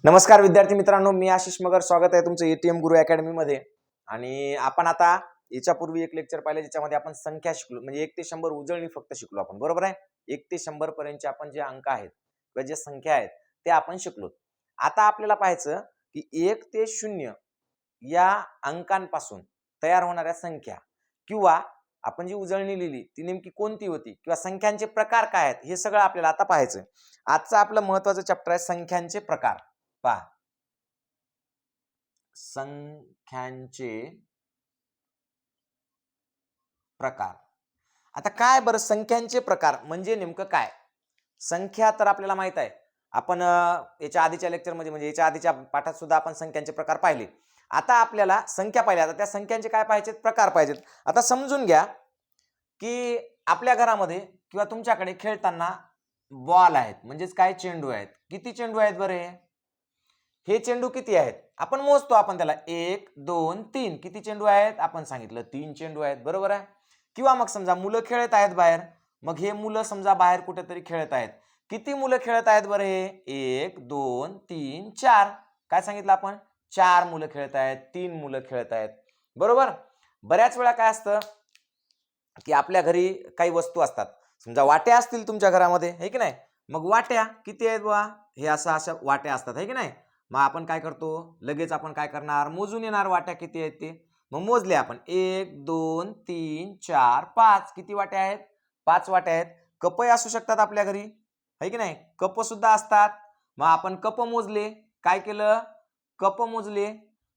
नमस्कार विद्यार्थी मित्रांनो, मी आशिष मगर. स्वागत आहे तुमचं एटीएम गुरु अकॅडमी मध्ये. आणि आपण आता याच्यापूर्वी एक लेक्चर पाहिलं ज्याच्यामध्ये आपण संख्या शिकलो, म्हणजे 1 ते 100 उजळणी फक्त शिकलो आपण, बरोबर आहे. 1 ते 100 पर्यंतचे आपण जे अंक आहेत किंवा जे संख्या आहेत ते आपण शिकलो. आता आपल्याला पाहायचं की 1 ते 0 या अंकांपासून तयार होणाऱ्या संख्या किंवा आपण जी उजळणी लिहिली ती नेमकी कोणती होती किंवा संख्यांचे प्रकार काय आहेत हे सगळं आपल्याला आता पाहायचं. आजचं आपलं महत्त्वाचं चॅप्टर आहे संख्यांचे प्रकार. पहा, संख्यांचे प्रकार. आता काय बरं संख्यांचे प्रकार म्हणजे नेमकं काय? संख्या तर आपल्याला माहित आहे, आपण याच्या आधीच्या लेक्चरमध्ये म्हणजे याच्या आधीच्या पाठात सुद्धा आपण संख्यांचे प्रकार पाहिले. आता आपल्याला संख्या पाहिल्या, आता त्या संख्यांचे काय पाहिजेत, प्रकार पाहिजेत. आता समजून घ्या की आपल्या घरामध्ये किंवा तुमच्याकडे खेळताना बॉल आहेत, म्हणजेच काय, चेंडू आहेत. किती चेंडू आहेत बरे? हे चेंडू किती आहेत आपण मोजतो, आपण त्याला 1 2 3. किती चेंडू आहेत आपण सांगितलं, 3 चेंडू आहेत, बरोबर आहे. किंवा मग समजा मुलं खेळत आहेत बाहेर, मग हे मुलं समजा बाहेर कुठेतरी खेळत आहेत. किती मुलं खेळत आहेत बरं? हे 1 2 3 4. काय सांगितलं आपण? 4 मुलं खेळत आहेत, 3 मुलं खेळत आहेत, बरोबर. बऱ्याच वेळा काय असतं की आपल्या घरी काही वस्तू असतात, समजा वाट्या असतील तुमच्या घरामध्ये, है की नाही. मग वाट्या किती आहेत बा? हे अशा वाट्या असतात, है की नाही. मग आपण काय करतो, लगेच आपण काय करणार, मोजून येणार वाट्या किती आहेत ते. मग मोजले आपण 1 2 3 4 5. किती वाट्या आहेत? 5 वाट्या आहेत. कपही असू शकतात आपल्या घरी, है की नाही. कप सुद्धा असतात. मग आपण कप मोजले, काय केलं, कप मोजले.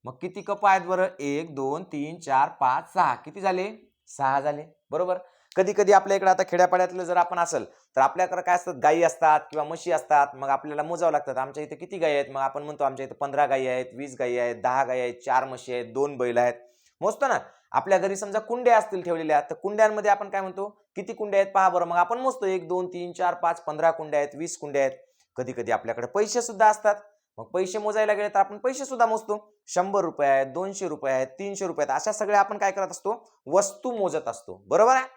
मग किती कप आहेत बरं? 1 2 3 4 5 6. किती झाले? 6 झाले, बरोबर. कधी कधी आपल्या इकडे आता खेड्यापाड्यातलं जर आपण असेल तर आपल्याकडे काय असतात, गायी असतात किंवा म्हशी असतात. मग आपल्याला मोजावं लागतात, आमच्या इथे किती गायी आहेत. मग आपण म्हणतो आमच्या इथे 15 गायी आहेत, 20 गायी आहेत, 10 गायी आहेत, 4 म्हशी आहेत, 2 बैल आहेत. मोजतो ना. आपल्या घरी समजा कुंड्या असतील ठेवलेल्या, तर कुंड्यांमध्ये आपण काय म्हणतो, किती कुंड्या आहेत पहा बरं. मग आपण मोजतो 1 2 3 4 5 15 कुंड्या आहेत, 20 कुंड्या आहेत. कधी कधी आपल्याकडे पैसे सुद्धा असतात. मग पैसे मोजायला गेले तर आपण पैसे सुद्धा मोजतो. 100 रुपये आहेत, 200 रुपये आहेत, 300 रुपये आहेत. अशा सगळ्या आपण काय करत असतो, वस्तू मोजत असतो, बरोबर आहे.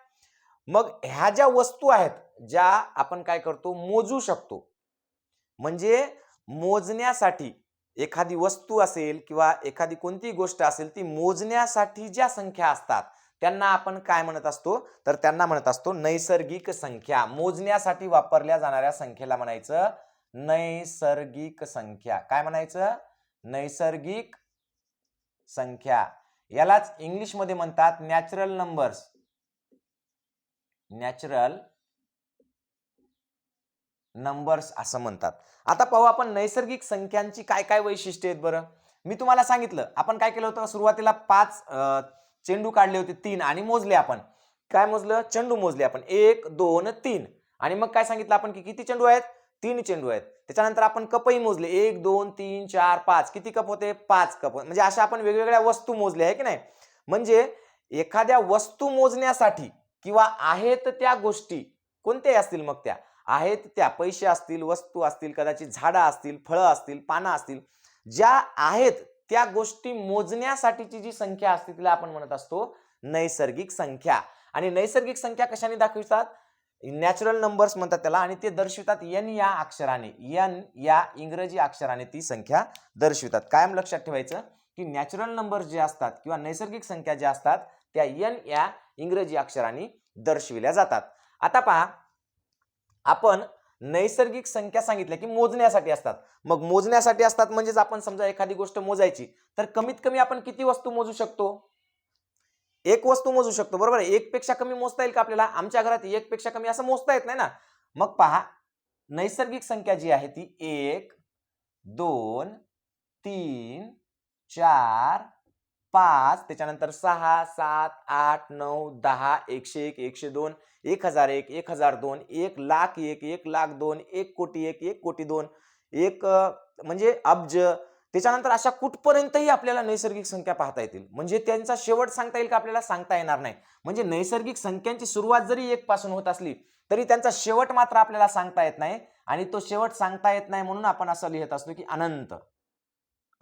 मग ह्या ज्या वस्तू आहेत ज्या आपण काय करतो, मोजू शकतो. म्हणजे मोजण्यासाठी एखादी वस्तू असेल किंवा एखादी कोणती गोष्ट असेल ती मोजण्यासाठी ज्या संख्या असतात त्यांना आपण काय म्हणत असतो, तर त्यांना म्हणत असतो नैसर्गिक संख्या. मोजण्यासाठी वापरल्या जाणाऱ्या संख्येला म्हणायचं नैसर्गिक संख्या. काय म्हणायचं? नैसर्गिक संख्या. यालाच इंग्लिश मध्ये म्हणतात नॅचरल नंबर्स. नॅचरल नंबर्स असं म्हणतात. आता पाहू आपण नैसर्गिक संख्यांची काय काय वैशिष्ट्ये आहेत बरं. मी तुम्हाला सांगितलं, आपण काय केलं होतं, सुरुवातीला 5 चेंडू काढले होते, 3, आणि मोजले आपण. काय मोजलं? चेंडू मोजले आपण 1 2 3. आणि मग काय सांगितलं आपण की किती चेंडू आहेत? 3 चेंडू आहेत. त्याच्यानंतर आपण कपही मोजले 1 2 3 4 5. किती कप होते? 5 कप. म्हणजे अशा आपण वेगवेगळ्या वस्तू मोजल्या, आहे की नाही. म्हणजे एखाद्या वस्तू मोजण्यासाठी किंवा आहेत त्या गोष्टी कोणत्याही असतील, मग त्या आहेत त्या पैसे असतील, वस्तू असतील, कदाचित झाडं असतील, फळं असतील, पानं असतील, ज्या आहेत त्या गोष्टी मोजण्यासाठीची जी संख्या असते तिला आपण म्हणत असतो नैसर्गिक संख्या. आणि नैसर्गिक संख्या कशाने दाखवितात? नॅचरल नंबर्स म्हणतात त्याला, आणि ते दर्शवितात एन या अक्षराने. एन या इंग्रजी अक्षराने ती संख्या दर्शवितात. कायम लक्षात ठेवायचं की नॅचरल नंबर्स जे असतात किंवा नैसर्गिक संख्या ज्या असतात त्या एन या इंग्रजी अक्षराने दर्शविल्या जातात. आता पहा, आपण नैसर्गिक संख्या सांगितल्या की मोजण्यासाठी असतात. मग मोजण्यासाठी असतात म्हणजेच आपण समजा एखादी गोष्ट मोजायची तर कमीत कमी आपण किती वस्तू मोजू शकतो? एक वस्तू मोजू शकतो, बरोबर. एक पेक्षा कमी मोजता येईल का आपल्याला? आमच्या घरात एक पेक्षा कमी असं मोजता येत नाही ना. मग पहा, नैसर्गिक संख्या जी आहे ती 1 2 3 4 5, त्याच्यानंतर 6 7 8 9 10 101 102 1001 1002 1,01 1,02 1 कोटी 1 1 कोटी 2 1 म्हणजे अब्ज. त्याच्यानंतर अशा कुठपर्यंतही आपल्याला नैसर्गिक संख्या पाहता येतील. म्हणजे त्यांचा शेवट सांगता येईल का आपल्याला? सांगता येणार नाही. म्हणजे नैसर्गिक संख्यांची सुरुवात जरी 1 पासून होत असली तरी त्यांचा शेवट मात्र आपल्याला सांगता येत नाही. आणि तो शेवट सांगता येत नाही म्हणून आपण असं लिहित असतो की अनंत.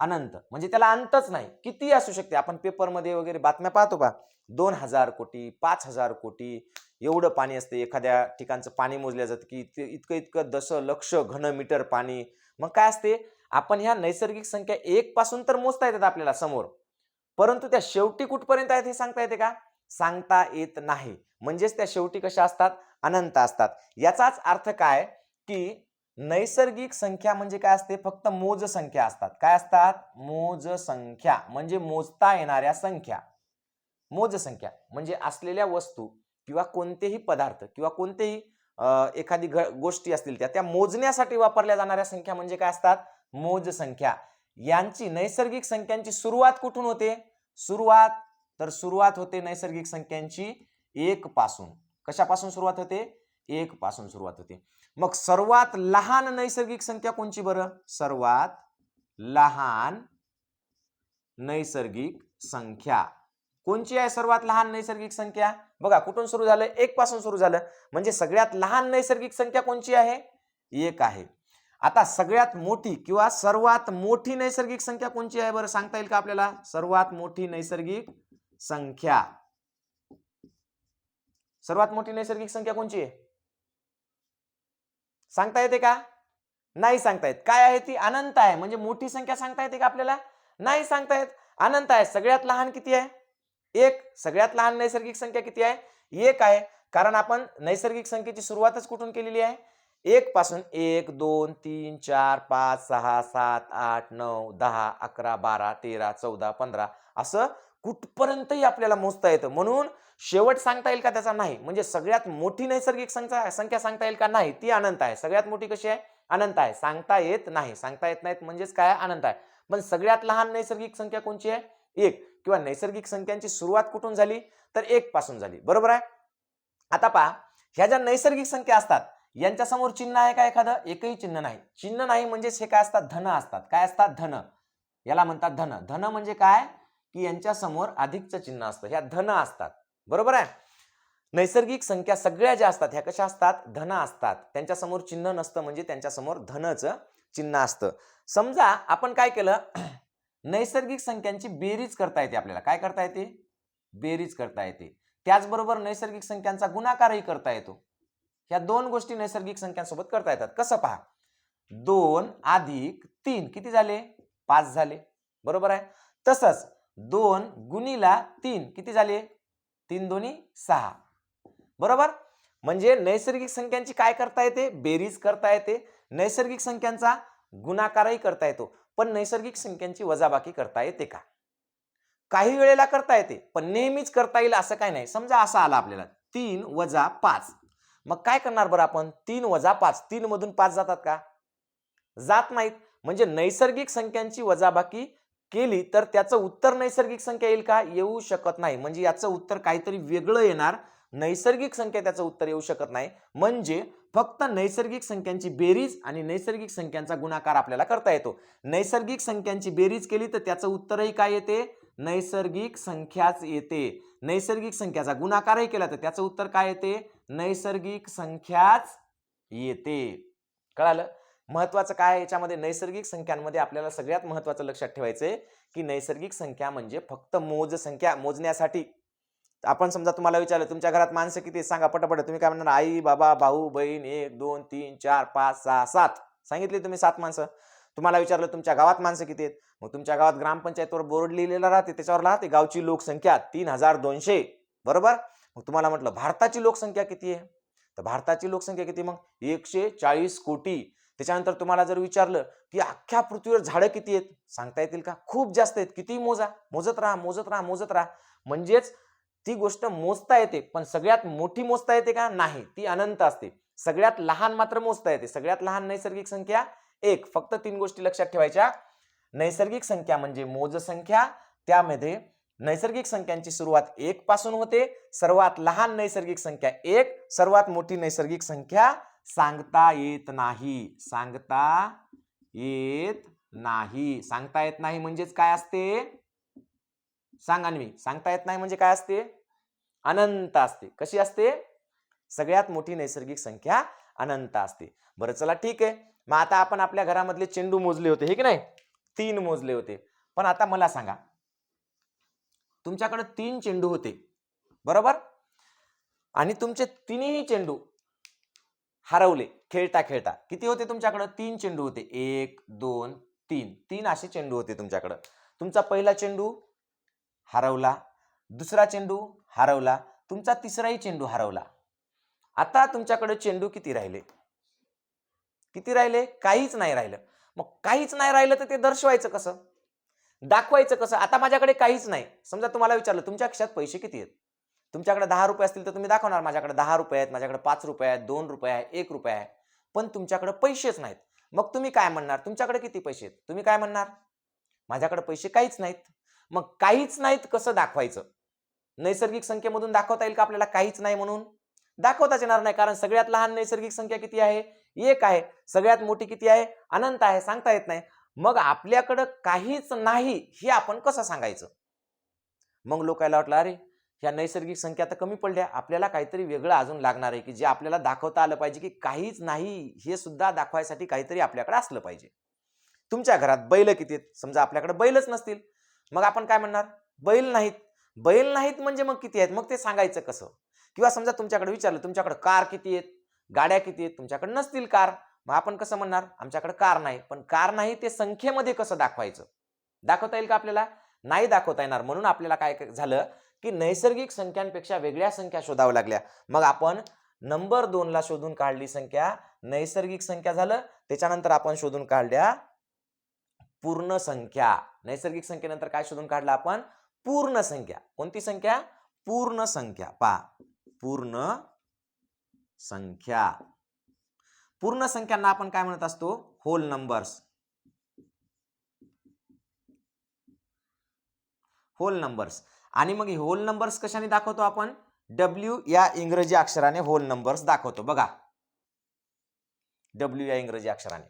अनंत म्हणजे त्याला अंतच नाही, किती असू शकते. आपण पेपरमध्ये वगैरे बातम्या पाहतो का, 2000 कोटी, 5000 कोटी, एवढं पाणी असते. एखाद्या ठिकाणचं पाणी मोजलं जातं की इतकं इतकं दशलक्ष घनमीटर पाणी. मग काय असते, आपण ह्या नैसर्गिक संख्या 1 पासून तर मोजता येतात आपल्याला समोर, परंतु त्या शेवटी कुठपर्यंत आहेत हे सांगता येते का? सांगता येत नाही. म्हणजेच त्या शेवटी कशा असतात? अनंत असतात. याचाच अर्थ काय की नैसर्गिक संख्या म्हणजे काय असते? फक्त मोज संख्या असतात. काय असतात? मोज संख्या म्हणजे मोजता येणाऱ्या संख्या. मोज संख्या म्हणजे असलेल्या वस्तू किंवा कोणतेही पदार्थ किंवा कोणतेही एखादी गोष्टी असतील त्या मोजण्यासाठी वापरल्या जाणाऱ्या संख्या म्हणजे काय असतात? मोज संख्या. यांची नैसर्गिक संख्यांची सुरुवात कुठून होते? सुरुवात होते नैसर्गिक संख्यांची 1 पासून. कशापासून सुरुवात होते? 1 पासून सुरुवात होते. मग सर्वात लहान नैसर्गिक संख्या कोणची बरं? सर्वात लहान नैसर्गिक संख्या कोणची आहे? सर्वात लहान नैसर्गिक संख्या बघा कुठून सुरू झालं? 1 पासून सुरू झालं. म्हणजे सगळ्यात लहान नैसर्गिक संख्या कोणची आहे? 1 आहे. आता सगळ्यात मोठी किंवा सर्वात मोठी नैसर्गिक संख्या कोणची आहे बरं? सांगता येईल का आपल्याला? सर्वात मोठी नैसर्गिक संख्या. सर्वात मोठी नैसर्गिक संख्या कोणची आहे? सांगता येते का? नाही सांगता येत. काय आहे ती? अनंत आहे. म्हणजे मोठी संख्या सांगता येते का आपल्याला? नाही सांगता येत. अनंत आहे. सगळ्यात लहान किती आहे? 1. सगळ्यात लहान नैसर्गिक संख्या किती आहे? 1 आहे. कारण आपण नैसर्गिक संख्येची सुरुवातच कुठून केलेली आहे? 1 पासून. 1 2 3 4 5 6 7 8 9 10 11 12 13 14 15 असं कुठपर्यंतही आपल्याला मोजता येतं. म्हणून शेवट सांगता येईल का त्याचा? नाही. म्हणजे सगळ्यात मोठी नैसर्गिक संख्या सांगता येईल का? नाही. ती अनंत आहे. सगळ्यात मोठी कशी आहे? अनंत आहे. सांगता येत नाही. सांगता येत नाहीत म्हणजेच काय? अनंत आहे. पण सगळ्यात लहान नैसर्गिक संख्या कोणची आहे? 1. किंवा नैसर्गिक संख्यांची सुरुवात कुठून झाली? तर 1 पासून झाली. बरोबर आहे. आता पहा, ह्या ज्या नैसर्गिक संख्या असतात यांच्या समोर चिन्ह आहे का एखादं? एकही चिन्ह नाही. चिन्ह नाही म्हणजेच हे काय असतात? धन असतात. काय असतात? धन. याला म्हणतात धन. धन म्हणजे काय की यांच्या समोर अधिकचं चिन्ह असतं. ह्या धन असतात. बरोबर आहे. नैसर्गिक संख्या सगळ्या ज्या असतात ह्या कशा असतात? धन असतात. त्यांच्या समोर चिन्ह नसतं म्हणजे त्यांच्या समोर धनचं चिन्ह असतं. समजा आपण काय केलं नैसर्गिक संख्यांची बेरीज करता येते आपल्याला. काय करता येते? बेरीज करता येते. त्याचबरोबर नैसर्गिक संख्यांचा गुणाकारही करता येतो. ह्या दोन गोष्टी नैसर्गिक संख्यांसोबत करता येतात. कसं पहा, 2 अधिक 3 किती झाले? 5 झाले. बरोबर आहे. तसंच 2 गुणिला 3 किती झाले? 3 दोन्ही 6. बरोबर. म्हणजे नैसर्गिक संख्यांची काय करता येते? बेरीज करता येते. नैसर्गिक संख्यांचा गुणाकारही करता येतो. पण नैसर्गिक संख्यांची वजाबाकी करता येते का? काही वेळेला करता येते पण नेहमीच करता येईल असं काही नाही. समजा असा आला आपल्याला 3 वजा 5. मग काय करणार बरं आपण? 3 वजा 5. 3 मधून 5 जातात का? जात नाहीत. म्हणजे नैसर्गिक संख्यांची वजाबाकी केली तर त्याचं उत्तर नैसर्गिक संख्या येईल का? येऊ शकत नाही. म्हणजे याचं उत्तर काहीतरी वेगळं येणार. नैसर्गिक संख्या त्याचं उत्तर येऊ शकत नाही. म्हणजे फक्त नैसर्गिक संख्यांची बेरीज आणि नैसर्गिक संख्यांचा गुणाकार आपल्याला करता येतो. नैसर्गिक संख्यांची बेरीज केली तर त्याचं उत्तरही काय येते? नैसर्गिक संख्याच येते. नैसर्गिक संख्याचा गुणाकारही केला तर त्याचं उत्तर काय येते? नैसर्गिक संख्याच येते. कळालं? महत्वाचं काय याच्यामध्ये? नैसर्गिक संख्यांमध्ये आपल्याला सगळ्यात महत्वाचं लक्षात ठेवायचंय की नैसर्गिक संख्या म्हणजे फक्त मोज संख्या. मोजण्यासाठी आपण समजा तुम्हाला विचारलं तुमच्या घरात माणसं किती सांगा पटापट. तुम्ही काय म्हणणार? आई बाबा भाऊ बहीण 1 2 3 4 5 6 7 सांगितले तुम्ही 7 माणसं. तुम्हाला विचारलं तुमच्या गावात माणसं किती आहेत? मग तुमच्या गावात ग्रामपंचायतीवर बोर्ड लिहिलेला राहते त्याच्यावर राहते गावची लोकसंख्या 3200. बरोबर. मग तुम्हाला म्हटलं भारताची लोकसंख्या किती आहे? तर भारताची लोकसंख्या किती? मग 140 कोटी. त्याच्यानंतर तुम्हाला जर विचारलं की अख्ख्या पृथ्वीवर झाडं किती आहेत? सांगता येतील का? खूप जास्त आहेत. किती मोजा? मोजत राहा मोजत राहा मोजत राहा. म्हणजेच ती गोष्ट मोजता येते पण सगळ्यात मोठी मोजता येते का? नाही. ती अनंत असते. सगळ्यात लहान मात्र मोजता येते. सगळ्यात लहान नैसर्गिक संख्या 1. फक्त 3 गोष्टी लक्षात ठेवायच्या. नैसर्गिक संख्या म्हणजे मोज संख्या. त्यामध्ये नैसर्गिक संख्यांची सुरुवात 1 पासून होते. सर्वात लहान नैसर्गिक संख्या 1. सर्वात मोठी नैसर्गिक संख्या सांगता येत नाही. सांगता येत नाही. सांगता येत नाही म्हणजेच काय असते? सांगा मी. सांगता येत नाही म्हणजे काय असते? अनंत असते. कशी असते? सगळ्यात मोठी नैसर्गिक संख्या अनंत असते. बरं चला ठीक आहे. मग आता आपण आपल्या घरामधले चेंडू मोजले होते हे की नाही? 3 मोजले होते. पण आता मला सांगा तुमच्याकडे 3 चेंडू होते. बरोबर. आणि तुमचे तिन्ही चेंडू हरवले खेळता खेळता. किती होते तुमच्याकडे? 3 चेंडू होते. 1 2 3 3 असे चेंडू होते तुमच्याकडे. तुमचा पहिला चेंडू हरवला, दुसरा चेंडू हरवला, तुमचा तिसराही चेंडू हरवला. आता तुमच्याकडे चेंडू किती राहिले? किती राहिले? काहीच नाही राहिलं. मग काहीच नाही राहिलं तर ते दर्शवायचं कसं? दाखवायचं कसं? आता माझ्याकडे काहीच नाही. समजा तुम्हाला विचारलं तुमच्या खिशात पैसे किती आहेत? तुमच्याकडे 10 रुपये असतील तर तुम्ही दाखवणार माझ्याकडे 10 रुपये आहेत, माझ्याकडे 5 रुपये आहेत, 2 रुपये आहे, 1 रुपया आहे. पण तुमच्याकडे पैसेच नाहीत. मग तुम्ही काय म्हणणार? तुमच्याकडे किती पैसे आहेत? तुम्ही काय म्हणणार? माझ्याकडे पैसे काहीच नाहीत. मग काहीच नाहीत कसं दाखवायचं? नैसर्गिक संख्येमधून दाखवता येईल का आपल्याला काहीच नाही म्हणून? दाखवताच येणार नाही, कारण सगळ्यात लहान नैसर्गिक संख्या किती आहे? 1 आहे. सगळ्यात मोठी किती आहे? अनंत आहे. सांगता येत नाही. मग आपल्याकडं काहीच नाही हे आपण कसं सांगायचं? मग लोकांना वाटलं अरे ह्या नैसर्गिक संख्या तर कमी पडल्या, आपल्याला काहीतरी वेगळं अजून लागणार आहे की जे आपल्याला दाखवता आलं पाहिजे की काहीच नाही हे सुद्धा दाखवायसाठी काहीतरी आपल्याकडे असलं पाहिजे. तुमच्या घरात बैल किती आहेत? समजा आपल्याकडे बैलच नसतील, मग आपण काय म्हणणार? बैल नाहीत. बैल नाहीत म्हणजे मग किती आहेत? मग ते सांगायचं कसं? किंवा समजा तुमच्याकडे विचारलं तुमच्याकडे कार किती आहेत? गाड्या किती आहेत? तुमच्याकडे नसतील कार, मग आपण कसं म्हणणार? आमच्याकडे कार नाही. पण कार नाही ते संख्येमध्ये कसं दाखवायचं? दाखवता येईल का आपल्याला? नाही दाखवता येणार. म्हणून आपल्याला काय झालं की नैसर्गिक संख्यांपेक्षा वेगळ्या संख्या शोधाव्या लागल्या. मग आपण नंबर 2 ला शोधून काढली संख्या, नैसर्गिक संख्या झालं. त्याच्यानंतर आपण शोधून काढल्या पूर्ण संख्या. नैसर्गिक संख्येनंतर काय शोधून काढलं आपण? पूर्ण संख्या. कोणती संख्या? पूर्ण संख्या. पहा, पूर्ण संख्या. पूर्ण संख्यांना आपण काय म्हणत असतो? Whole numbers. Whole numbers. आणि मग होल नंबर्स कशाने दाखवतो आपण? W या इंग्रजी अक्षराने होल नंबर्स दाखवतो. बघा, W या इंग्रजी अक्षराने.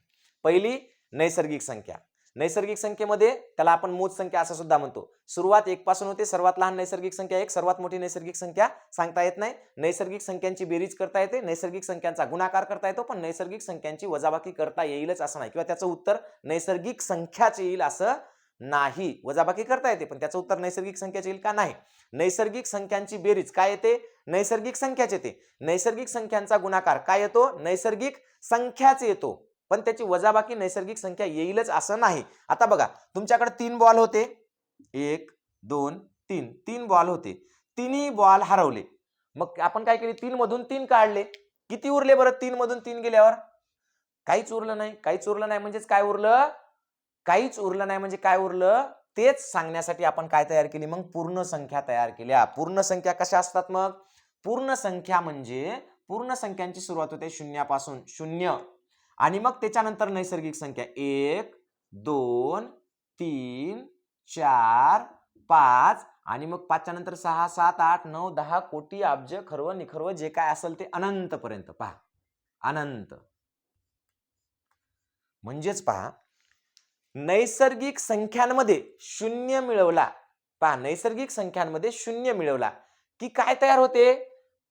पहिली नैसर्गिक संख्या. नैसर्गिक संख्येमध्ये त्याला आपण मोज संख्या असं सुद्धा म्हणतो. सुरुवात 1 पासून होते. सर्वात लहान नैसर्गिक संख्या 1, सर्वात मोठी नैसर्गिक संख्या सांगता येत नाही. नैसर्गिक संख्यांची बेरीज करता येते, नैसर्गिक संख्यांचा गुणाकार करता येतो, पण नैसर्गिक संख्यांची वजाबाकी करता येईलच असं नाही, किंवा त्याचं उत्तर नैसर्गिक संख्याच येईल असं नाही. वजाबाकी करता येते पण त्याचं उत्तर नैसर्गिक संख्याच येईल का? नाही. नैसर्गिक संख्यांची बेरीज काय येते? नैसर्गिक संख्याच येते. नैसर्गिक संख्यांचा गुणाकार काय येतो? नैसर्गिक संख्याच येतो, पण त्याची वजाबाकी नैसर्गिक संख्या येईलच असं नाही. आता बघा, तुमच्याकडे 3 बॉल होते. 1 2 3 3 बॉल होते. तिन्ही बॉल हरवले. मग आपण काय केले? 3 मधून 3 काढले. किती उरले बरं? 3 मधून 3 गेल्यावर काहीच उरलं नाही. काहीच उरलं नाही म्हणजेच काय उरलं? काहीच उरलं नाही म्हणजे काय उरलं? तेच सांगण्यासाठी आपण काय तयार केली? मग पूर्ण संख्या तयार केल्या. पूर्ण संख्या कशा असतात मग? पूर्ण संख्या म्हणजे पूर्ण संख्यांची सुरुवात होते शून्यापासून. 0 आणि मग त्याच्यानंतर नैसर्गिक संख्या 1 2 3 4 5 आणि मग 5 च्या नंतर 6 7 8 9 10 कोटी अब्ज खर्व निखर्व जे काय असेल ते अनंत पर्यंत. पहा, अनंत. म्हणजेच पहा, नैसर्गिक संख्यांमध्ये 0 मिळवला. पहा, नैसर्गिक संख्यांमध्ये 0 मिळवला की काय तयार होते?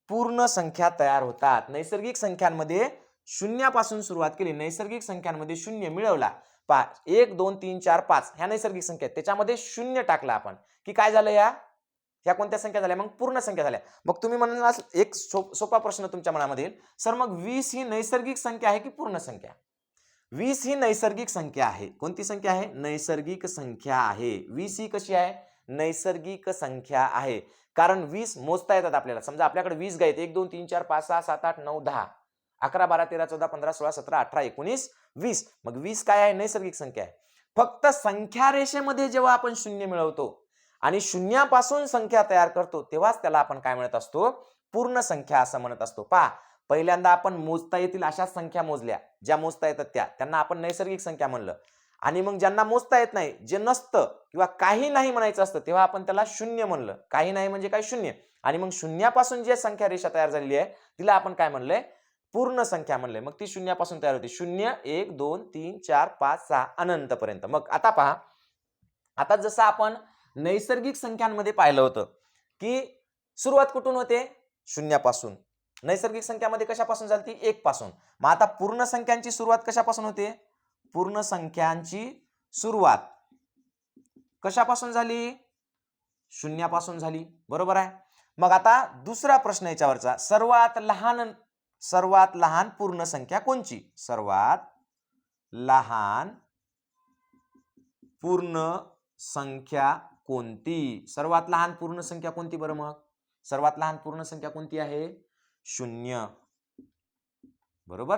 पूर्ण संख्या तयार होतात. नैसर्गिक संख्यांमध्ये शून्यापासून सुरुवात केली, नैसर्गिक संख्यांमध्ये 0 मिळवला. पहा, 1 2 3 4 5 ह्या नैसर्गिक संख्या, त्याच्यामध्ये 0 टाकला आपण की काय झालं? ह्या कोणत्या संख्या झाल्या? मग पूर्ण संख्या झाल्या. मग तुम्ही म्हणाल एक सोपा प्रश्न तुमच्या मनामध्ये येईल, सर मग 20 ही नैसर्गिक संख्या आहे की पूर्ण संख्या? 20 ही नैसर्गिक संख्या आहे. कोणती संख्या आहे? नैसर्गिक संख्या आहे. 20 ही कशी आहे? नैसर्गिक संख्या आहे. कारण 20 मोजता येतात आपल्याला. समजा आपल्याकडे 20 गाय आहेत. 1 2 3 4 5 6 7 8 9 10 11 12 13 14 15 16 17 18 19 20. मग 20 काय आहे? नैसर्गिक संख्या आहे. फक्त संख्या रेषेमध्ये जेव्हा आपण 0 मिळवतो आणि शून्यापासून संख्या तयार करतो तेव्हाच त्याला आपण काय म्हणत असतो? पूर्ण संख्या असं म्हणत असतो. पहा, पहिल्यांदा आपण मोजता येतील अशा संख्या मोजल्या, ज्या मोजता येतात त्यांना आपण नैसर्गिक संख्या म्हणलं. आणि मग ज्यांना मोजता येत नाही, जे नसतं किंवा काही नाही म्हणायचं असतं, तेव्हा आपण त्याला 0 म्हणलं. काही नाही म्हणजे काय? 0. आणि मग शून्यापासून जे संख्या रेषा तयार झालेली आहे तिला आपण काय म्हणलंय? पूर्ण संख्या म्हणलंय. मग ती शून्यापासून तयार होते. 0 1 2 3 4 5 6 अनंत पर्यंत. मग आता पहा, आता जसं आपण नैसर्गिक संख्यांमध्ये पाहिलं होतं की सुरुवात कुठून होते? शून्यापासून. नैसर्गिक संख्यामध्ये कशापासून झाली? 1 पासून. मग आता पूर्ण संख्यांची सुरुवात कशापासून होते? पूर्ण संख्यांची सुरुवात कशापासून झाली? शून्यापासून झाली. बरोबर आहे. मग आता दुसरा प्रश्न याच्यावरचा, सर्वात लहान पूर्ण संख्या कोणची? सर्वात लहान पूर्ण संख्या कोणती? सर्वात लहान पूर्ण संख्या कोणती बरं? मग सर्वात लहान पूर्ण संख्या कोणती आहे? 0. बरोबर.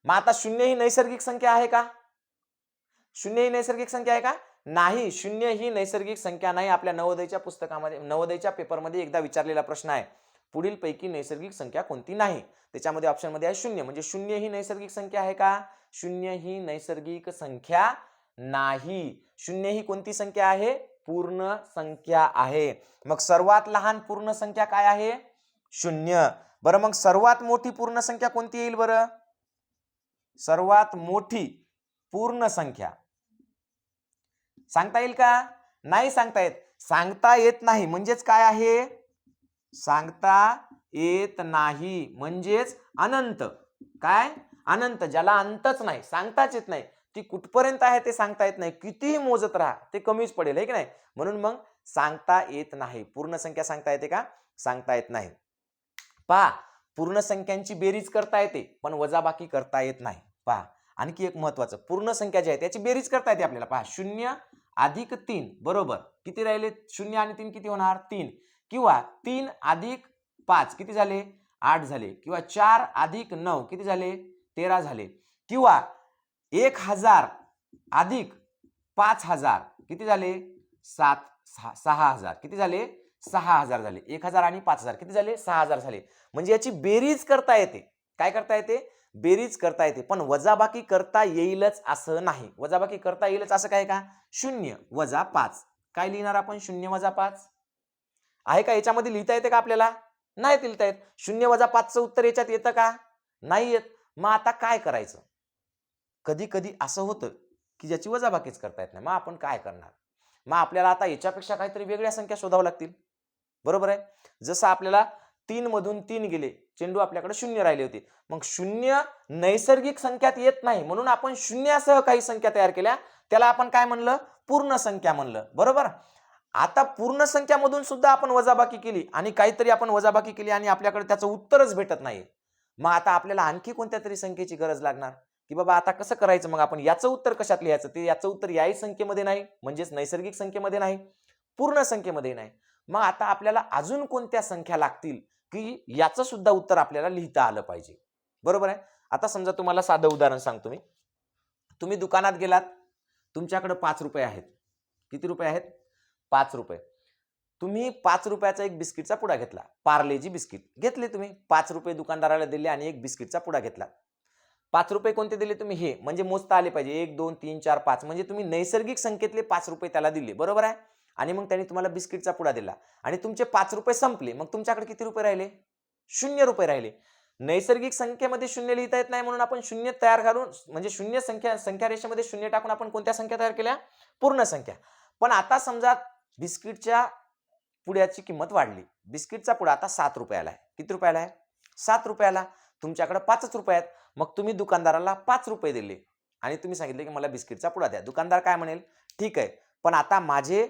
मग आता 0 ही नैसर्गिक संख्या आहे का? 0 ही नैसर्गिक संख्या आहे का? नाही, 0 ही नैसर्गिक संख्या नाही. आपल्या नवोदयच्या पुस्तकामध्ये, नवोदयच्या पेपरमध्ये एकदा विचारलेला प्रश्न आहे, पुढील पैकी नैसर्गिक संख्या कोणती नाही? त्याच्यामध्ये ऑप्शन मध्ये आहे 0. म्हणजे 0 ही नैसर्गिक संख्या आहे का? 0 ही नैसर्गिक संख्या नाही. 0 ही कोणती संख्या आहे? पूर्ण संख्या आहे. मग सर्वात लहान पूर्ण संख्या काय आहे? 0. बरं, मग सर्वात मोठी पूर्ण संख्या कोणती येईल बरं? सर्वात मोठी पूर्ण संख्या सांगता येईल का? नाही सांगता येत. सांगता येत नाही म्हणजेच काय आहे? सांगता येत नाही म्हणजेच अनंत. काय? अनंत, ज्याला अंतच नाही, सांगताच येत नाही. ती कुठपर्यंत आहे ते सांगता येत नाही. कितीही मोजत राहा ते कमीच पडेल, आहे की नाही? म्हणून मग सांगता येत नाही. पूर्ण संख्या सांगता येते का? सांगता येत नाही. पहा, पूर्ण संख्यांची बेरीज करता येते पण वजाबाकी करता येत नाही. पहा, आणखी एक महत्वाचं, पूर्ण संख्या जी आहे त्याची बेरीज करता येते आपल्याला. पहा, 0 अधिक 3 बरोबर किती राहिले? 0 आणि 3 किती होणार? 3. किंवा 3 अधिक 5 किती झाले? 8 झाले. किंवा 4 अधिक 9 किती झाले? 13 झाले. किंवा 1000 अधिक 5000 किती झाले? 6000 किती झाले? 6000 झाले. 1000 आणि 5000 किती झाले? 6000 झाले. म्हणजे याची बेरीज करता येते. काय करता येते? बेरीज करता येते. पण वजाबाकी करता येईलच असं नाही. वजाबाकी करता येईलच असं काय का? 0 वजा 5. काय लिहिणार आपण? 0 वजा 5 आहे का? याच्यामध्ये लिहिता येते का आपल्याला? नाही लिहिता येत. 0 वजा 5चं उत्तर याच्यात येतं का? नाही येत. मग आता काय करायचं? कधी कधी असं होतं की ज्याची वजाबाकीच करता येत नाही. मग आपण काय करणार? मग आपल्याला आता याच्यापेक्षा काहीतरी वेगळ्या संख्या शोधाव्या लागतील. बरोबर आहे. जसं आपल्याला 3 मधून 3 गेले, चेंडू आपल्याकडे 0 राहिले होते. मग 0 नैसर्गिक संख्यात येत नाही म्हणून आपण शून्यासह काही संख्या तयार केल्या, त्याला आपण काय म्हणलं? पूर्ण संख्या म्हणलं. बरोबर. आता पूर्ण संख्यामधून सुद्धा आपण वजाबाकी केली आणि काहीतरी आपण वजाबाकी केली आणि आपल्याकडे त्याचं उत्तरच भेटत नाही. मग आता आपल्याला आणखी कोणत्या तरी संख्येची गरज लागणार की बाबा आता कसं करायचं? मग आपण याचं उत्तर कशात लिहायचं? ते याचं उत्तर याही संख्येमध्ये नाही, म्हणजेच नैसर्गिक संख्येमध्ये नाही, पूर्ण संख्येमध्ये नाही. मग आता आपल्याला अजून कोणत्या संख्या लागतील की याचं सुद्धा उत्तर आपल्याला लिहिता आलं पाहिजे. बरोबर आहे. आता समजा तुम्हाला साधं उदाहरण सांगतो मी. तुम्ही दुकानात गेलात, तुमच्याकडे 5 रुपये आहेत. किती रुपये आहेत? 5 रुपये. तुम्ही 5 रुपयाचा एक बिस्किटचा पुडा घेतला, पार्लेजी बिस्किट घेतले तुम्ही. 5 रुपये दुकानदाराला दिले आणि एक बिस्किटचा पुडा घेतला. 5 रुपये कोणते दिले तुम्ही? हे म्हणजे मोजता आले पाहिजे. 1 2 3 4 5 म्हणजे तुम्ही नैसर्गिक संख्येतले 5 रुपये त्याला दिले. बरोबर आहे. आणि मग त्यांनी तुम्हाला बिस्किटचा पुडा दिला आणि तुमचे 5 रुपये संपले. मग तुमच्याकडे किती रुपये राहिले? 0 रुपये राहिले. नैसर्गिक संख्येमध्ये 0 लिहिता येत नाही म्हणून आपण 0 तयार करून, म्हणजे 0 संख्या रेषेमध्ये 0 टाकून आपण कोणत्या संख्या तयार केल्या? पूर्ण संख्या. पण आता समजा बिस्किटच्या पुड्याची किंमत वाढली. बिस्किटचा पुडा आता 7 रुपयाला आहे. किती रुपयाला आहे? 7 रुपयाला. तुमच्याकडे 5 रुपये आहेत. मग तुम्ही दुकानदाराला 5 रुपये दिले आणि तुम्ही सांगितले की मला बिस्किटचा पुडा द्या. दुकानदार काय म्हणेल? ठीक आहे, पण आता माझे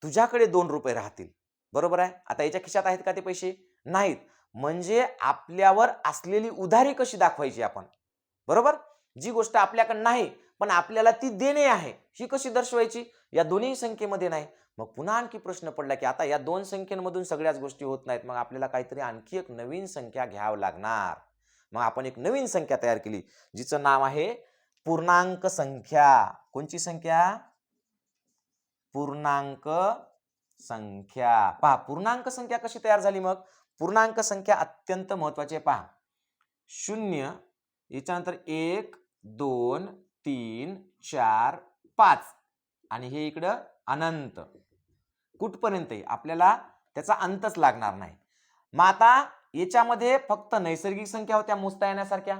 तुझ्याकडे 2 रुपये राहतील. बरोबर आहे. आता याच्या खिशात आहेत का ते पैसे? नाहीत. म्हणजे आपल्यावर असलेली उधारी कशी दाखवायची आपण? बरोबर. जी गोष्ट आपल्याकडे नाही पण आपल्याला ती देणे आहे, ही कशी दर्शवायची? या दोन्ही संख्येमध्ये नाही. मग पुन्हा आणखी प्रश्न पडला की आता या दोन संख्येमधून सगळ्याच गोष्टी होत नाहीत. मग आपल्याला काहीतरी आणखी एक नवीन संख्या घ्यावी लागणार. मग आपण एक नवीन संख्या तयार केली जिचं नाव आहे पूर्णांक संख्या. कोणची संख्या? पूर्णांक संख्या. पहा, पूर्णांक संख्या कशी तयार झाली? मग पूर्णांक संख्या अत्यंत महत्वाची आहे. पहा, 0 याच्यानंतर 1 2 3 4 5 आणि हे इकडं अनंत. कुठपर्यंत? आपल्याला त्याचा अंतच लागणार नाही. मग आता याच्यामध्ये फक्त नैसर्गिक संख्या होत्या मोजता येण्यासारख्या.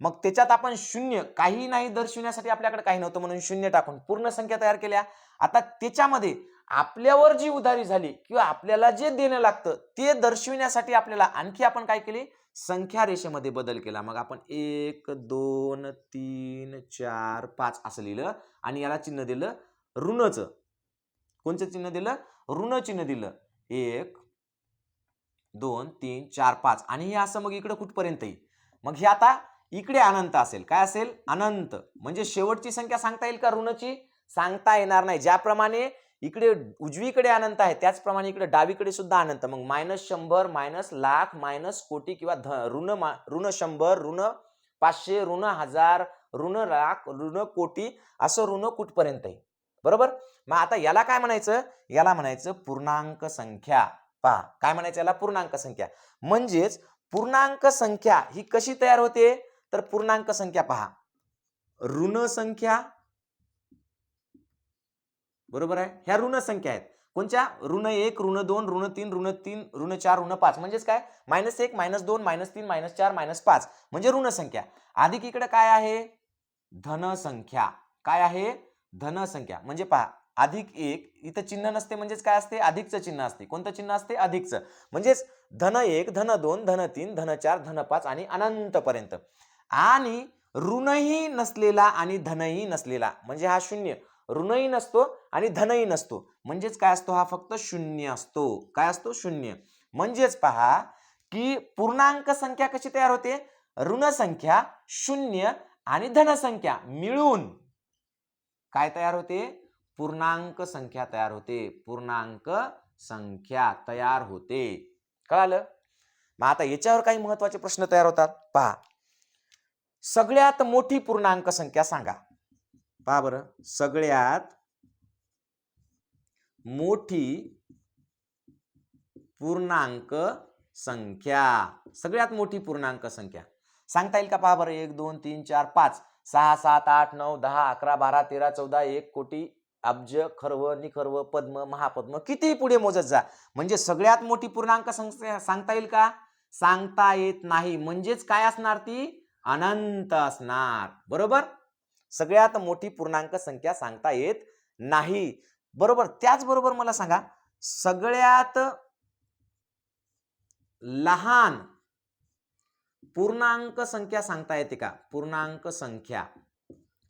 मग त्याच्यात आपण 0 काही नाही दर्शविण्यासाठी आपल्याकडे काही नव्हतं म्हणून 0 टाकून पूर्ण संख्या तयार केल्या. आता त्याच्यामध्ये आपल्यावर जी उधारी झाली किंवा आपल्याला जे देणं लागतं ते दर्शविण्यासाठी आपल्याला आणखी आपण काय केले? संख्या रेषेमध्ये बदल केला. मग आपण 1 2 3 4 5 असं लिहिलं आणि याला चिन्ह दिलं ऋणचं. कोणचं चिन्ह दिलं? ऋण चिन्ह दिलं. 1 2 3 4 5 आणि हे असं मग इकडे कुठपर्यंत येईल. मग हे आता इकडे अनंत असेल. काय असेल? अनंत. म्हणजे शेवटची संख्या सांगता येईल का ऋणची? सांगता येणार नाही. ज्याप्रमाणे इकडे उजवीकडे अनंत आहे त्याचप्रमाणे इकडे डावीकडे सुद्धा अनंत. मग -100 -लाख -कोटी किंवा ऋण 100 ऋण 500 ऋण 1000 ऋण लाख ऋण कोटी असं ऋण कुठपर्यंत आहे. बरोबर. मग आता याला काय म्हणायचं? याला म्हणायचं पूर्णांक संख्या. पहा काय म्हणायचं याला? पूर्णांक संख्या. म्हणजेच पूर्णांक संख्या ही कशी तयार होते? तर पूर्णांक संख्या पहा, ऋण संख्या, बरोबर आहे. ह्या ऋण संख्या आहेत. कोणत्या? ऋण 1 ऋण 2 ऋण 3 ऋण 3 ऋण 4 ऋण 5 म्हणजेच काय? -1 -2 -3 -4 -5 म्हणजे ऋण संख्या. अधिक इकडे काय आहे? धन संख्या. काय आहे? धन संख्या. म्हणजे पहा +1 इथं चिन्ह नसते म्हणजेच काय असते? अधिकचं चिन्ह असते. कोणतं चिन्ह असते? अधिकचं. म्हणजेच -1 -2 -3 -4 -5 आणि अनंत पर्यंत. आणि ऋणही नसलेला आणि धनही नसलेला म्हणजे हा शून्य. ऋणही नसतो आणि धनही नसतो म्हणजेच काय असतो? हा फक्त शून्य असतो. काय असतो? शून्य. म्हणजेच पहा की पूर्णांक संख्या कशी तयार होते? ऋण संख्या, शून्य आणि धनसंख्या मिळून काय तयार होते? पूर्णांक संख्या तयार होते. पूर्णांक संख्या तयार होते. कळालं? मग आता याच्यावर काही महत्वाचे प्रश्न तयार होतात. पहा, सगळ्यात मोठी पूर्णांक संख्या सांगा. पहा बरं, सगळ्यात मोठी पूर्णांक संख्या. सगळ्यात मोठी पूर्णांक संख्या सांगता येईल का? पहा बरं, 1 2 3 4 5 6 7 8 9 10 11 12 13 14 1 कोटी अब्ज खर्व निखर्व पद्म महापद्म किती पुढे मोजत जा. म्हणजे सगळ्यात मोठी पूर्णांक संख्या सांगता येईल का? सांगता येत नाही. म्हणजेच काय असणार? ती अनंत असणार. बरोबर. सगळ्यात मोठी पूर्णांक संख्या सांगता येत नाही. बरोबर. त्याचबरोबर मला सांगा, सगळ्यात लहान पूर्णांक संख्या सांगता येते का? पूर्णांक संख्या,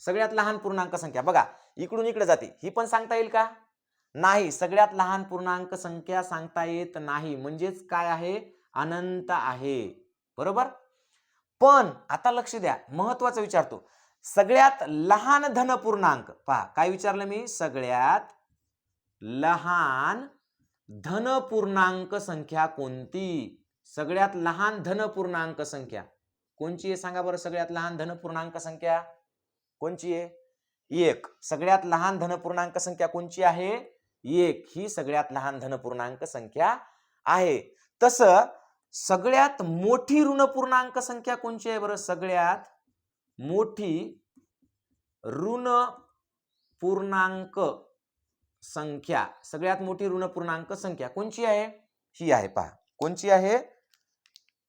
सगळ्यात लहान पूर्णांक संख्या बघा इकडून इकडे जाते, ही पण सांगता येईल का? नाही. सगळ्यात लहान पूर्णांक संख्या सांगता येत नाही. म्हणजेच काय आहे? अनंत आहे. बरोबर. पण आता लक्ष द्या, महत्वाचं विचारतो, सगळ्यात लहान धन पूर्णांक. पहा काय विचारलं मी? सगळ्यात लहान धन पूर्णांक संख्या कोणती? सगळ्यात लहान धन पूर्णांक संख्या कोणची आहे सांगा बरं? सगळ्यात लहान धन पूर्णांक संख्या कोणची आहे? 1. सगळ्यात लहान धन पूर्णांक संख्या कोणची आहे? 1 ही सगळ्यात लहान धन पूर्णांक संख्या आहे. तसं सगळ्यात मोठी ऋण पूर्णांक संख्या कोणची आहे बरं? सगळ्यात मोठी ऋण पूर्णांक संख्या, सगळ्यात मोठी ऋण पूर्णांक संख्या कोणची आहे? ही आहे. पहा कोणची आहे?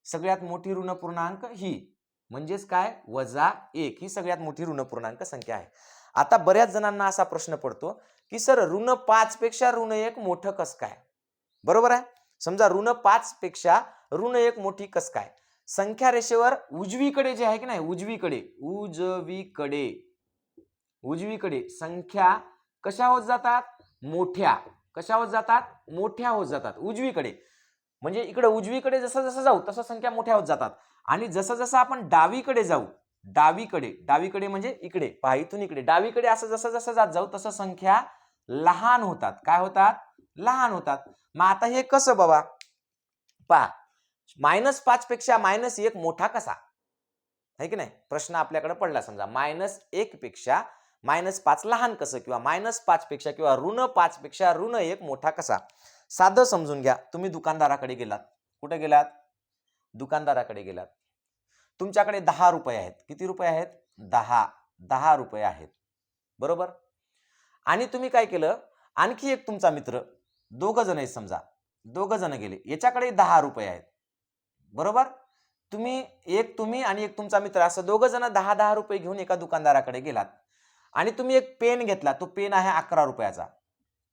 सगळ्यात मोठी ऋण पूर्णांक ही, म्हणजेच काय? -1 ही सगळ्यात मोठी ऋण पूर्णांक संख्या आहे. आता बऱ्याच जणांना असा प्रश्न पडतो की सर ऋण 5 पेक्षा ऋण 1 मोठं कस काय? बरोबर आहे. समजा ऋण 5 पेक्षा ऋण 1 मोठी कस काय? संख्या रेषेवर उजवीकडे जे आहे की नाही, उजवीकडे संख्या कशा होत जातात? मोठ्या. कशा होत जातात? मोठ्या होत जातात उजवीकडे. म्हणजे इकडे उजवीकडे जसं जसं जाऊ तसं संख्या मोठ्या होत जातात. आणि जसं जसं आपण डावीकडे जाऊ, डावीकडे म्हणजे इकडे पहा, इथून इकडे डावीकडे असं जसं जसं जात जाऊ तसं संख्या लहान होतात. काय होतात? लहान होतात. मग आता हे कसं बाबा? पहा, -5 पेक्षा -1 मोठा कसा आहे की नाही? प्रश्न आपल्याकडे पडला. समजा -1 पेक्षा -5 लहान कसं, किंवा -5 पेक्षा किंवा ऋण 5 पेक्षा ऋण 1 मोठा कसा? साधं समजून घ्या. तुम्ही दुकानदाराकडे गेलात. कुठे गेलात? दुकानदाराकडे गेलात. तुमच्याकडे 10 रुपये आहेत. किती रुपये आहेत? 10 रुपये आहेत. बरोबर. आणि तुम्ही काय केलं? आणखी एक तुमचा मित्र, दोघं जण आहेत समजा, दोघं जण गेले, याच्याकडे 10 रुपये आहेत. बरोबर. तुम्ही आणि एक तुमचा मित्र असं दोघं जण 10 रुपये घेऊन एका दुकानदाराकडे गेलात आणि तुम्ही एक पेन घेतला. तो पेन आहे 11 रुपयाचा.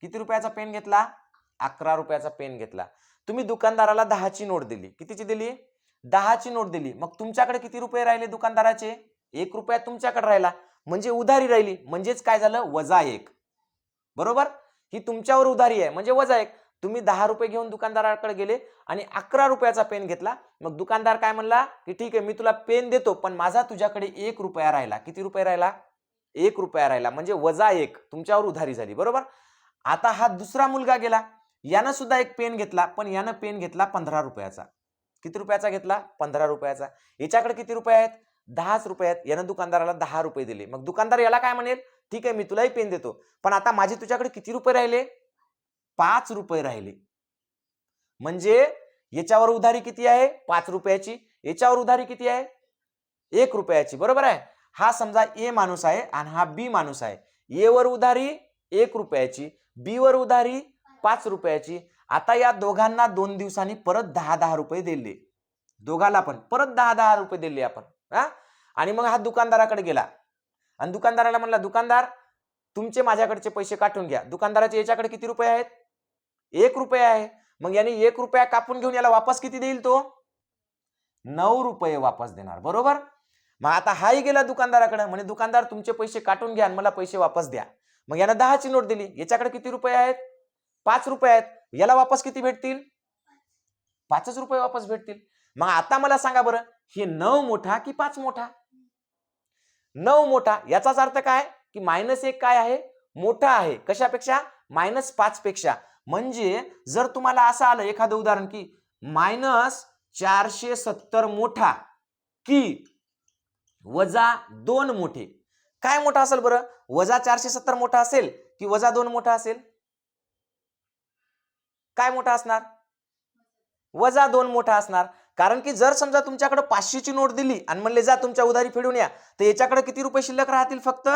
किती रुपयाचा पेन घेतला? 11 रुपयाचा पेन घेतला. तुम्ही दुकानदाराला 10ची नोट दिली. कितीची दिली? 10ची नोट दिली. मग तुमच्याकडे किती रुपये राहिले दुकानदाराचे? 1 रुपया तुमच्याकडे राहिला, म्हणजे उधारी राहिली. म्हणजेच काय झालं? -1. बरोबर. ही तुमच्यावर उधारी आहे म्हणजे -1. तुम्ही 10 रुपये घेऊन दुकानदाराकडे गेले आणि 11 रुपयाचा पेन घेतला. मग दुकानदार काय म्हणला की ठीक आहे, मी तुला पेन देतो, पण माझा तुझ्याकडे 1 रुपया राहिला. किती रुपये राहिला? 1 रुपया राहिला, म्हणजे -1 तुमच्यावर उधारी झाली, बरोबर. आता हा दुसरा मुलगा गेला, यानं सुद्धा एक पेन घेतला, पण यानं पेन घेतला 15 रुपयाचा. किती रुपयाचा घेतला? 15 रुपयाचा. याच्याकडे किती रुपये आहेत? 10 रुपये आहेत. यानं दुकानदाराला 10 रुपये दिले. मग दुकानदार याला काय म्हणेल? ठीक आहे, मी तुलाही पेन देतो, पण आता माझे तुझ्याकडे किती रुपये राहिले? 5 रुपये राहिले. म्हणजे याच्यावर उधारी किती आहे? 5 रुपयाची. याच्यावर उधारी किती आहे? 1 रुपयाची, बरोबर आहे. हा समजा ए माणूस आहे आणि हा बी माणूस आहे. ए वर उधारी 1 रुपयाची, बी वर उधारी 5 रुपयाची. आता या दोघांना 2 दिवसांनी परत 10-10 रुपये दिले. दोघाला पण परत 10-10 रुपये दिले आपण. आणि मग हा दुकानदाराकडे गेला आणि दुकानदाराला म्हणला, दुकानदार तुमचे माझ्याकडचे पैसे काटून घ्या. दुकानदाराचे याच्याकडे किती रुपये आहेत? 1 रुपया आहे. मग याने 1 रुपया कापून घेऊन याला वापस किती देईल? तो 9 रुपये वापस देणार, बरोबर. मग आता हाही गेला दुकानदाराकडे, म्हणे दुकानदार तुमचे पैसे काटून घ्या आणि मला पैसे वापस द्या. मग यानं 10ची नोट दिली. याच्याकडे किती रुपये आहेत? 5 रुपये आहेत. याला वापस किती भेटतील? 5च रुपये वापस भेटतील. मग आता मला सांगा बरं, हे 9 मोठा की 5 मोठा? 9 मोठा. याचाच अर्थ काय की -1 काय आहे? मोठा आहे. कशापेक्षा? -5 पेक्षा. म्हणजे जर तुम्हाला असं आलं एखादं उदाहरण की -470 मोठा की -2 मोठे, काय मोठा असेल बरं? -470 मोठा असेल की -2 मोठा असेल? काय मोठा असणार? -2 मोठा असणार. कारण की जर समजा तुमच्याकडे 500ची नोट दिली आणि म्हणले जा तुमच्या उधारी फेडून या, तर याच्याकडे किती रुपये शिल्लक राहतील? फक्त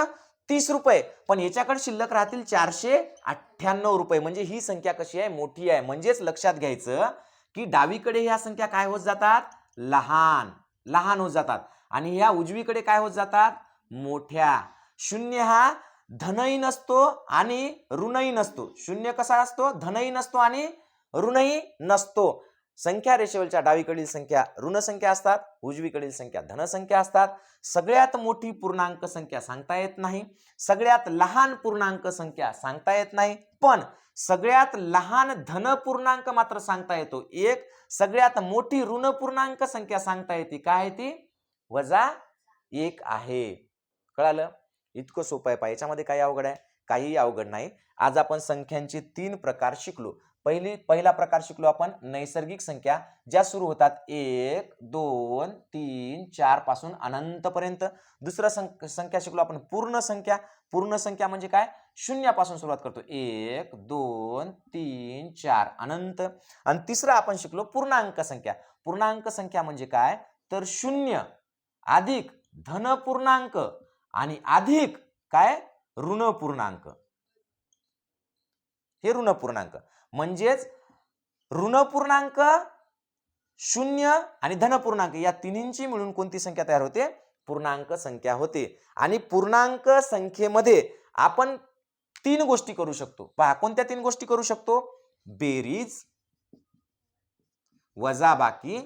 30 रुपये. पण याच्याकडे शिल्लक राहतील 498 रुपये. म्हणजे ही संख्या कशी आहे? मोठी आहे. म्हणजेच लक्षात घ्यायचं की डावीकडे ह्या संख्या काय होत जातात? लहान लहान होत जातात आणि ह्या उजवीकडे काय होत जातात? मोठ्या. शून्य हा धनही नसतो आणि ऋणही नसतो. शून्य कसा असतो? धनही नसतो आणि ऋणही नसतो. संख्या रेषेवरच्या डावीकडील संख्या ऋण संख्या असतात, उजवीकडील संख्या धन संख्या असतात. सगळ्यात मोठी पूर्णांक संख्या सांगता येत नाही, सगळ्यात लहान पूर्णांक संख्या सांगता येत नाही, पण सगळ्यात लहान धन पूर्णांक मात्र सांगता येतो. एक सगळ्यात मोठी ऋण पूर्णांक संख्या सांगता येते. काय आहे ती? -1 आहे. कळालं? इतकं सोपं आहे. याच्यामध्ये काही अवघड आहे? काही अवघड नाही. आज आपण संख्यांचे 3 प्रकार शिकलो. पहिला प्रकार शिकलो आपण नैसर्गिक संख्या, ज्या सुरू होतात 1, 2, 3, 4 पासून अनंतपर्यंत. दुसरा संख्या शिकलो आपण पूर्ण संख्या. पूर्ण संख्या म्हणजे काय? शून्यापासून सुरुवात करतो. 1, 2, 3, 4 अनंत. आणि तिसरा आपण शिकलो पूर्णांक संख्या. पूर्णांक संख्या म्हणजे काय? तर 0 अधिक धन पूर्णांक आणि अधिक काय? ऋण पूर्णांक. हे ऋण पूर्णांक. म्हणजेच ऋण पूर्णांक, 0 आणि धन पूर्णांक या तिन्हींची मिळून कोणती संख्या तयार होते? पूर्णांक संख्या होते. आणि पूर्णांक संख्येमध्ये आपण 3 गोष्टी करू शकतो. पहा, कोणत्या 3 गोष्टी करू शकतो? बेरीज, वजाबाकी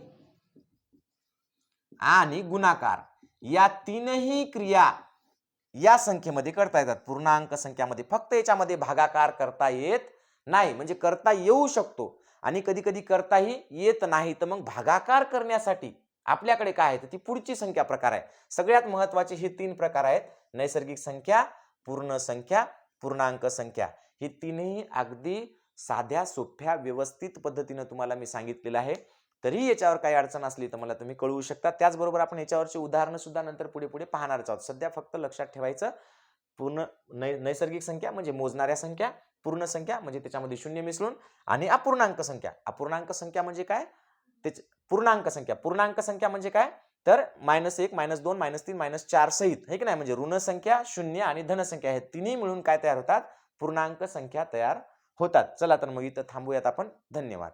आणि गुणाकार. या तीनही क्रिया या संख्येमध्ये करता येतात. पूर्णांक संख्यामध्ये फक्त याच्यामध्ये भागाकार करता येत नाही. म्हणजे करता येऊ शकतो आणि कधी कधी करताही येत नाही. तर मग भागाकार करण्यासाठी आपल्याकडे काय आहे? ती पुढची संख्या प्रकार आहे. सगळ्यात महत्वाचे हे 3 प्रकार आहेत: नैसर्गिक संख्या, पूर्ण संख्या, पूर्णांक संख्या. हे तीनही अगदी साध्या सोप्या व्यवस्थित पद्धतीने तुम्हाला मी सांगितलेलं आहे. तरी याच्यावर काही अडचण असली तर मला तुम्ही कळवू शकता. त्याचबरोबर आपण याच्यावरची उदाहरणं सुद्धा नंतर पुढे पुढे पाहणारच आहोत. सध्या फक्त लक्षात ठेवायचं, पूर्ण नैसर्गिक संख्या म्हणजे मोजणाऱ्या संख्या, पूर्ण संख्या म्हणजे त्याच्यामध्ये 0 मिसळून, आणि अपूर्णांक संख्या. अपूर्णांक संख्या म्हणजे काय? पूर्णांक संख्या. पूर्णांक संख्या म्हणजे काय? तर -1, -2, -3, -4 सहित, हे की नाही? म्हणजे ऋण संख्या, 0 आणि धन संख्या हे तिन्ही मिळून काय तयार होतात? पूर्णांक संख्या तयार होतात. चला तर मग इथं थांबूयात आपण. धन्यवाद.